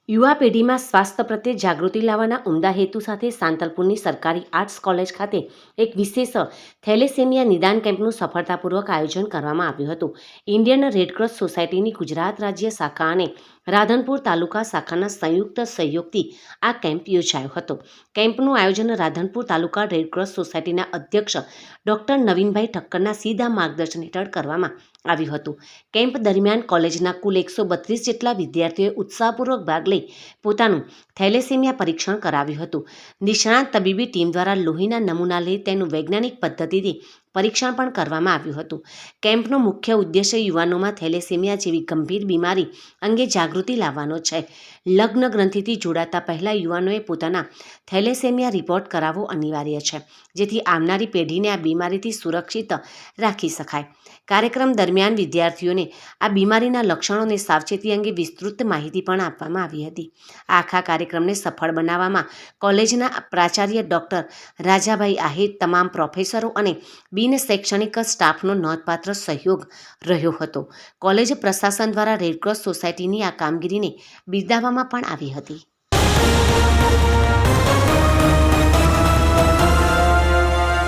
યુવા પેઢીમાં સ્વાસ્થ્ય પ્રત્યે જાગૃતિ લાવવાના ઉમદા હેતુ સાથે સાંતલપુરની સરકારી આર્ટ્સ કોલેજ ખાતે એક વિશેષ થેલેસેમિયા નિદાન કેમ્પનું સફળતાપૂર્વક આયોજન કરવામાં આવ્યું હતું. ઇન્ડિયન રેડક્રોસ સોસાયટીની ગુજરાત રાજ્ય શાખા અને રાધનપુર તાલુકા શાખાના સંયુક્ત સહયોગથી આ કેમ્પ યોજાયો હતો. કેમ્પનું આયોજન રાધનપુર તાલુકા રેડક્રોસ સોસાયટીના અધ્યક્ષ ડૉક્ટર નવીનભાઈ ઠક્કરના સીધા માર્ગદર્શન હેઠળ કરવામાં આવ્યું હતું. કેમ્પ દરમિયાન કોલેજના કુલ 132 જેટલા વિદ્યાર્થીઓએ ઉત્સાહપૂર્વક ભાગ લઈ પોતાનું થેલેસેમિયા પરીક્ષણ કરાવ્યું હતું. નિષ્ણાત તબીબી ટીમ દ્વારા લોહીના નમૂના લઈ તેનું વૈજ્ઞાનિક પદ્ધતિથી પરીક્ષણ પણ કરવામાં આવ્યું હતું. કેમ્પનો મુખ્ય ઉદ્દેશ્ય યુવાનોમાં થેલેસેમિયા જેવી ગંભીર બીમારી અંગે જાગૃતિ લાવવાનો છે. લગ્ન ગ્રંથિથી જોડાતા પહેલા યુવાનોએ પોતાના થેલેસેમિયા રિપોર્ટ કરાવવો અનિવાર્ય છે, જેથી આવનારી પેઢીને આ બીમારીથી સુરક્ષિત રાખી શકાય. કાર્યક્રમ દરમિયાન વિદ્યાર્થીઓને આ બીમારીના લક્ષણો અને સાવચેતી અંગે વિસ્તૃત માહિતી પણ આપવામાં આવી હતી. આખા કાર્યક્રમને સફળ બનાવવામાં કોલેજના પ્રાચાર્ય ડૉક્ટર રાજાભાઈ આહિર, તમામ પ્રોફેસરો અને બિન શૈક્ષણિક સ્ટાફનો નોંધપાત્ર સહયોગ રહ્યો હતો. કોલેજ પ્રશાસન દ્વારા રેડક્રોસ સોસાયટીની આ કામગીરીને બિરદાવવામાં પણ આવી હતી.